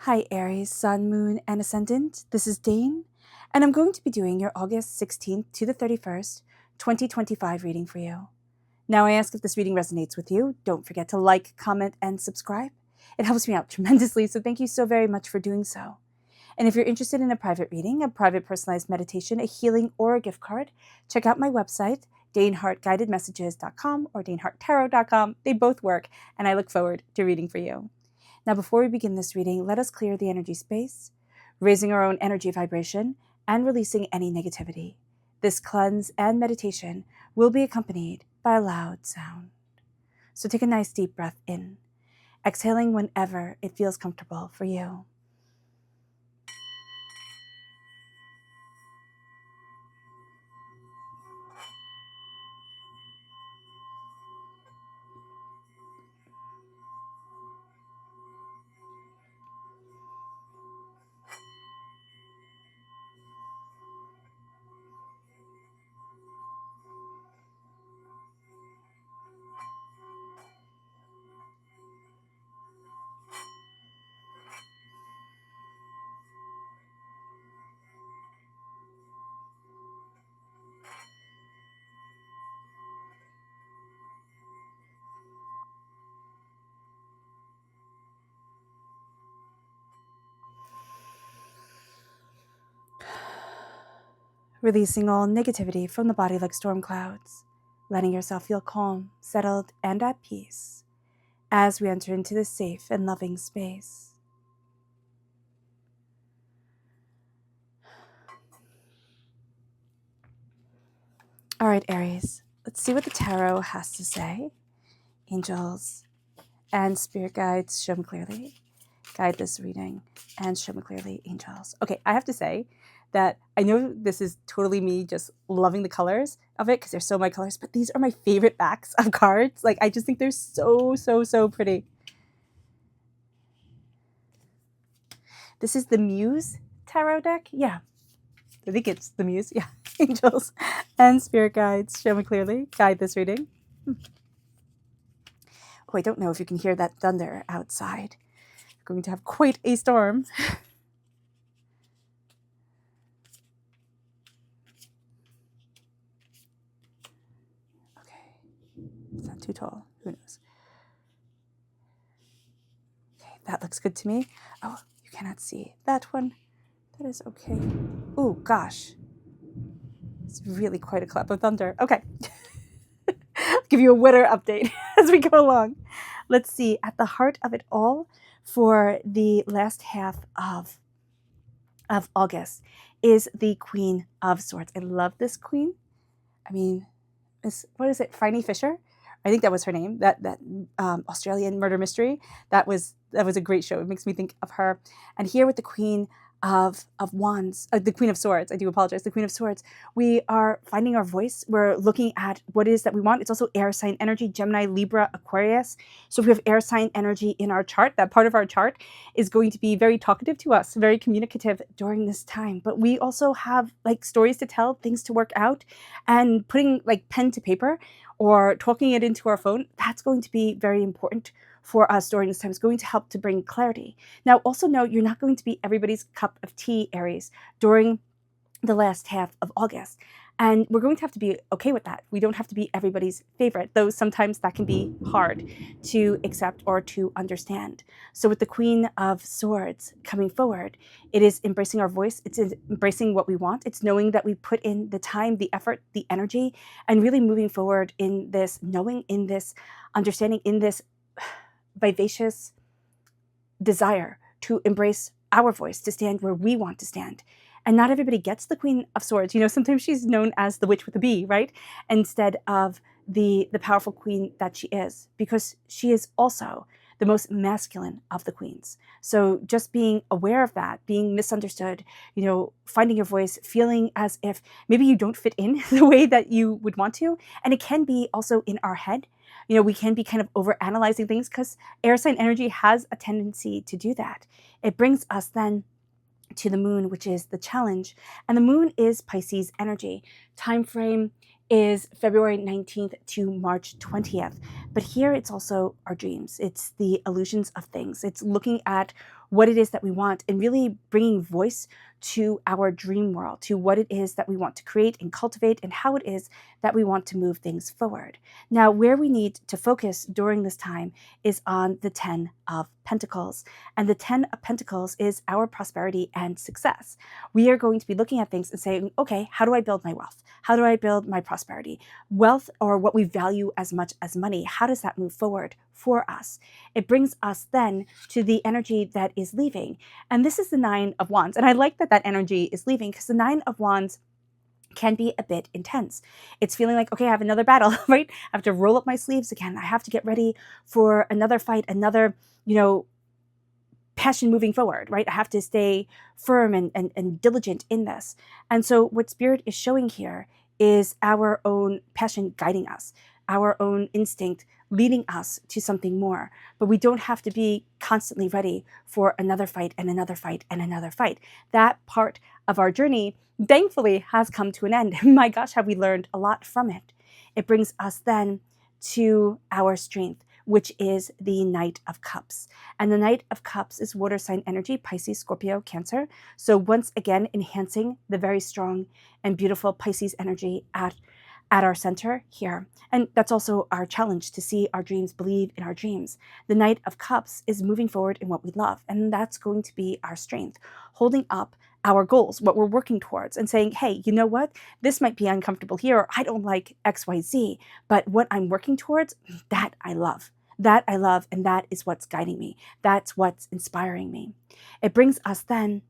Hi Aries, Sun, Moon, and Ascendant. This is Dane, and I'm going to be doing your August 16th to the 31st, 2025 reading for you. Now I ask if this reading resonates with you. Don't forget to like, comment, and subscribe. It helps me out tremendously, so thank you so very much for doing so. And if you're interested in a private reading, a private personalized meditation, a healing, or a gift card, check out my website, danehartguidedmessages.com or daneharttarot.com. They both work, and I look forward to reading for you. Now, before we begin this reading, let us clear the energy space, raising our own energy vibration and releasing any negativity. This cleanse and meditation will be accompanied by a loud sound. So take a nice deep breath in, exhaling whenever it feels comfortable for you. Releasing all negativity from the body like storm clouds, letting yourself feel calm, settled, and at peace as we enter into this safe and loving space. All right, Aries, let's see what the tarot has to say. Angels and spirit guides, show me clearly. Guide this reading and show me clearly, angels. Okay, I have to say that I know this is totally me just loving the colors of it because they're so my colors, but these are my favorite backs of cards. Like, I just think they're so pretty. This is the Muse tarot deck. Yeah, I think it's the Muse. Yeah, angels and spirit guides, show me clearly. Guide this reading. Oh, I don't know if you can hear that thunder outside. We're going to have quite a storm. Okay, it's not too tall. Who knows? Okay, that looks good to me. Oh, you cannot see that one. That is okay. Oh, gosh. It's really quite a clap of thunder. Okay. I'll give you a weather update as we go along. Let's see. At the heart of it all for the last half of August is the Queen of Swords. I love this queen. I mean, what is it? Phiny Fisher? I think that was her name. That Australian murder mystery. That was a great show. It makes me think of her. And here with the Queen of Wands, the Queen of Swords. I do apologize. The Queen of Swords. We are finding our voice. We're looking at what it is that we want. It's also air sign energy: Gemini, Libra, Aquarius. So if we have air sign energy in our chart, that part of our chart is going to be very talkative to us, very communicative during this time. But we also have like stories to tell, things to work out, and putting like pen to paper or talking it into our phone, that's going to be very important for us during this time. It's going to help to bring clarity. Now, also know you're not going to be everybody's cup of tea, Aries, during the last half of August. And we're going to have to be okay with that. We don't have to be everybody's favorite, though sometimes that can be hard to accept or to understand. So with the Queen of Swords coming forward, it is embracing our voice. It's embracing what we want. It's knowing that we put in the time, the effort, the energy, and really moving forward in this knowing, in this understanding, in this vivacious desire to embrace our voice, to stand where we want to stand. And not everybody gets the Queen of Swords. You know, sometimes she's known as the witch with a B, right? Instead of the powerful queen that she is, because she is also the most masculine of the queens. So just being aware of that, being misunderstood, you know, finding your voice, feeling as if maybe you don't fit in the way that you would want to. And it can be also in our head. You know, we can be kind of overanalyzing things because air sign energy has a tendency to do that. It brings us then to the moon, which is the challenge. And the moon is Pisces energy. Time frame is February 19th to March 20th. But here it's also our dreams. It's the illusions of things. It's looking at what it is that we want, and really bringing voice to our dream world, to what it is that we want to create and cultivate, and how it is that we want to move things forward. Now, where we need to focus during this time is on the 10 of Pentacles. And the 10 of Pentacles is our prosperity and success. We are going to be looking at things and saying, okay, how do I build my wealth? How do I build my prosperity? Wealth, or what we value as much as money, how does that move forward for us? It brings us then to the energy that is leaving. And this is the 9 of Wands. And I like that that energy is leaving, because the 9 of Wands can be a bit intense. It's feeling like, okay, I have another battle, right? I have to roll up my sleeves again. I have to get ready for another fight, another, passion moving forward, right? I have to stay firm and diligent in this. And so what Spirit is showing here is our own passion guiding us, our own instinct leading us to something more. But we don't have to be constantly ready for another fight and another fight and another fight. That part of our journey, thankfully, has come to an end. My gosh, have we learned a lot from it. It brings us then to our strength, which is the Knight of Cups. And the Knight of Cups is water sign energy, Pisces, Scorpio, Cancer. So once again, enhancing the very strong and beautiful Pisces energy at our center here. And that's also our challenge, to see our dreams, believe in our dreams. The Knight of Cups is moving forward in what we love, and that's going to be our strength, holding up our goals, what we're working towards, and saying, hey, you know what? This might be uncomfortable here, or I don't like XYZ, but what I'm working towards, that I love. That I love, and that is what's guiding me. That's what's inspiring me. It brings us then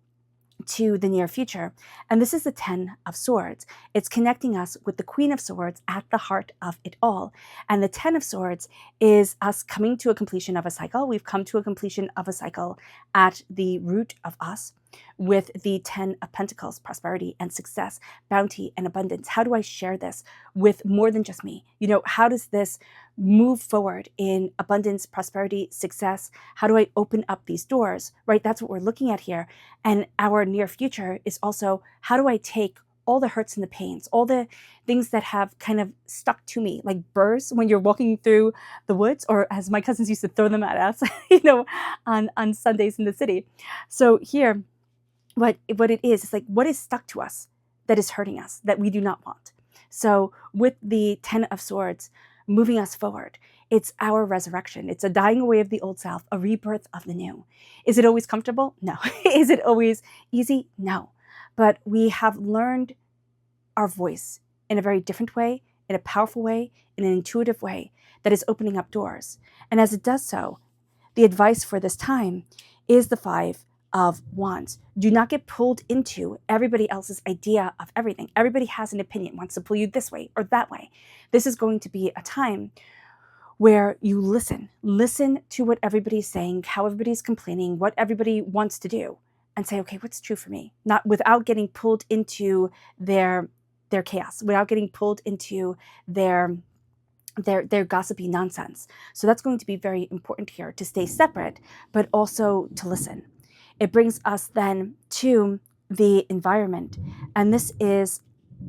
to the near future. And this is the 10 of Swords. It's connecting us with the Queen of Swords at the heart of it all. And the 10 of Swords is us coming to a completion of a cycle. We've come to a completion of a cycle at the root of us with the 10 of Pentacles, prosperity and success, bounty and abundance. How do I share this with more than just me? How does this move forward in abundance, prosperity, success? How do I open up these doors, right? That's what we're looking at here. And our near future is also, how do I take all the hurts and the pains, all the things that have kind of stuck to me, like burrs when you're walking through the woods, or as my cousins used to throw them at us, on Sundays in the city. So here, what it is like, what is stuck to us that is hurting us, that we do not want. So with the 10 of Swords moving us forward, it's our resurrection. It's a dying away of the old self, a rebirth of the new. Is it always comfortable? No. Is it always easy? No. But we have learned our voice in a very different way, in a powerful way, in an intuitive way that is opening up doors. And as it does so, the advice for this time is the 5 of Wands. Do not get pulled into everybody else's idea of everything. Everybody has an opinion, wants to pull you this way or that way. This is going to be a time where you listen to what everybody's saying, how everybody's complaining, what everybody wants to do, and say, okay, what's true for me? Not without getting pulled into their chaos, without getting pulled into their gossipy nonsense. So that's going to be very important here, to stay separate, but also to listen. It brings us then to the environment, and this is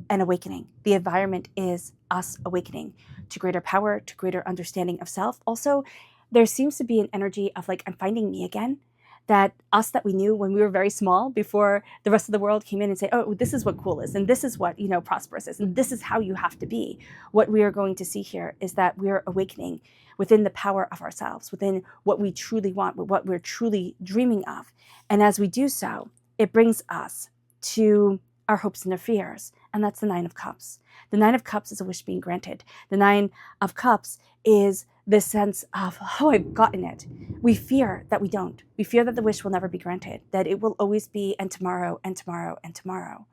an awakening. The environment is us awakening to greater power, to greater understanding of self. Also, there seems to be an energy of like, I'm finding me again. That us that we knew when we were very small, before the rest of the world came in and say, oh, this is what cool is, and this is what, prosperous is, and this is how you have to be. What we are going to see here is that we are awakening within the power of ourselves, within what we truly want, what we're truly dreaming of. And as we do so, it brings us to our hopes and our fears, and that's the 9 of Cups. The 9 of Cups is a wish being granted. The 9 of Cups is this sense of, oh, I've gotten it. We fear that we don't. We fear that the wish will never be granted, that it will always be and tomorrow and tomorrow and tomorrow.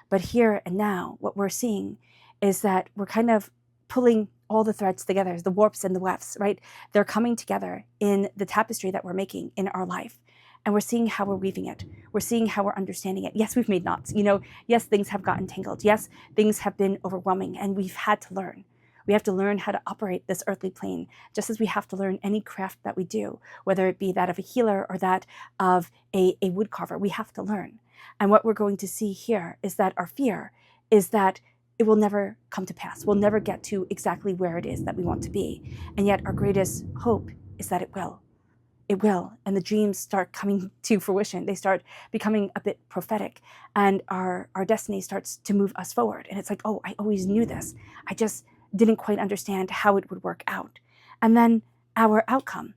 But here and now, what we're seeing is that we're kind of pulling all the threads together, the warps and the wefts, right? They're coming together in the tapestry that we're making in our life. And we're seeing how we're weaving it. We're seeing how we're understanding it. Yes, we've made knots. Yes, things have gotten tangled. Yes, things have been overwhelming, and we've had to learn. We have to learn how to operate this earthly plane, just as we have to learn any craft that we do, whether it be that of a healer or that of a woodcarver. We have to learn. And what we're going to see here is that our fear is that it will never come to pass. We'll never get to exactly where it is that we want to be. And yet our greatest hope is that it will. it will. And the dreams start coming to fruition. They start becoming a bit prophetic, and our destiny starts to move us forward. And it's like, oh, I always knew this. I just didn't quite understand how it would work out. And then our outcome,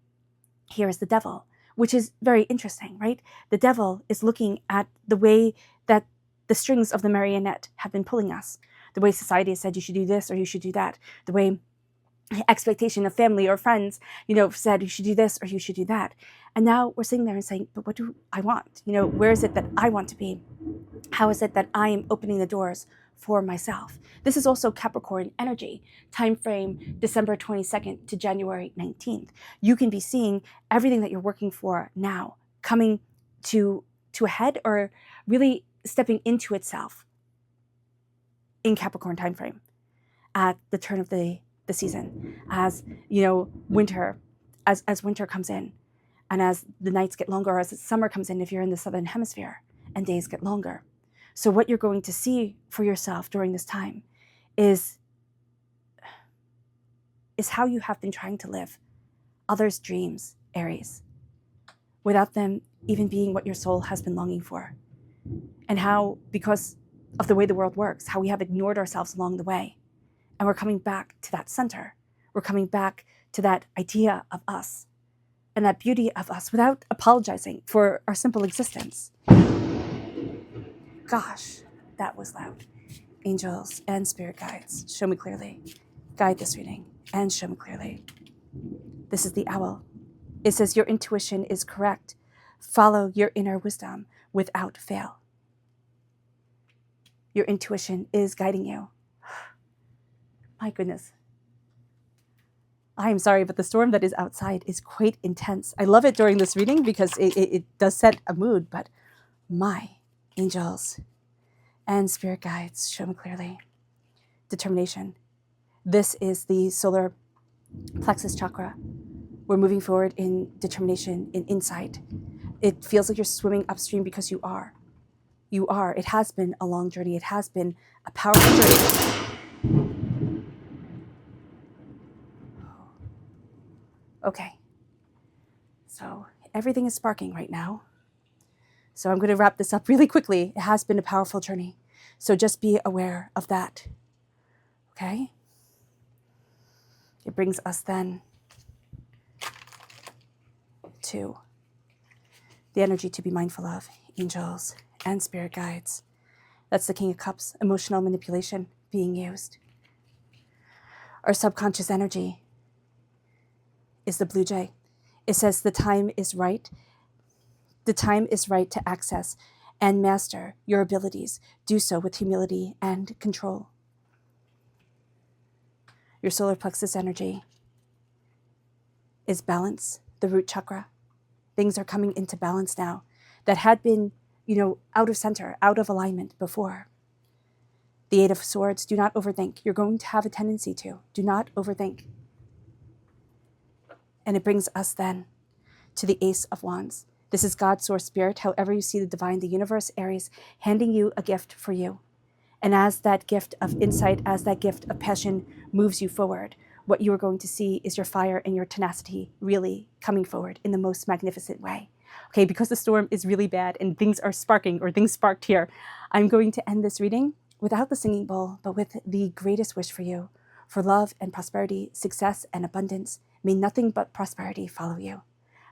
here is the devil, which is very interesting, right? The devil is looking at the way that the strings of the marionette have been pulling us, the way society has said you should do this or you should do that, the way expectation of family or friends, said you should do this or you should do that. And now we're sitting there and saying, but what do I want? Where is it that I want to be? How is it that I am opening the doors for myself? This is also Capricorn energy, time frame December 22nd to January 19th. You can be seeing everything that you're working for now coming to a head, or really stepping into itself in Capricorn time frame at the turn of the season, as winter, as winter comes in, and as the nights get longer, or as summer comes in if you're in the southern hemisphere, and days get longer. So what you're going to see for yourself during this time is how you have been trying to live others' dreams, Aries, without them even being what your soul has been longing for. And how, because of the way the world works, how we have ignored ourselves along the way. And we're coming back to that center. We're coming back to that idea of us and that beauty of us without apologizing for our simple existence. Gosh, that was loud. Angels and spirit guides, show me clearly. Guide this reading and show me clearly. This is the owl. It says your intuition is correct. Follow your inner wisdom without fail. Your intuition is guiding you. My goodness. I am sorry, but the storm that is outside is quite intense. I love it during this reading because it does set a mood, but my angels and spirit guides, show me clearly. Determination. This is the solar plexus chakra. We're moving forward in determination, in insight. It feels like you're swimming upstream because you are. You are. It has been a long journey. It has been a powerful journey. Okay. So everything is sparking right now. So I'm going to wrap this up really quickly. It has been a powerful journey. So just be aware of that. Okay? It brings us then to the energy to be mindful of, angels and spirit guides. That's the King of Cups, emotional manipulation being used. Our subconscious energy is the blue jay. It says the time is right. The time is right to access and master your abilities. Do so with humility and control. Your solar plexus energy is balance, the root chakra. Things are coming into balance now that had been, out of center, out of alignment before. The Eight of Swords, do not overthink. You're going to have a tendency to. Do not overthink. And it brings us then to the Ace of Wands. This is God's source spirit, however you see the divine, the universe, Aries, handing you a gift for you. And as that gift of insight, as that gift of passion moves you forward, what you are going to see is your fire and your tenacity really coming forward in the most magnificent way. Okay, because the storm is really bad and things are sparking, or things sparked here, I'm going to end this reading without the singing bowl, but with the greatest wish for you, for love and prosperity, success and abundance. May nothing but prosperity follow you.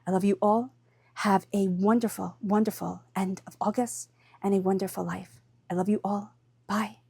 I love you all. Have a wonderful, wonderful end of August and a wonderful life. I love you all. Bye.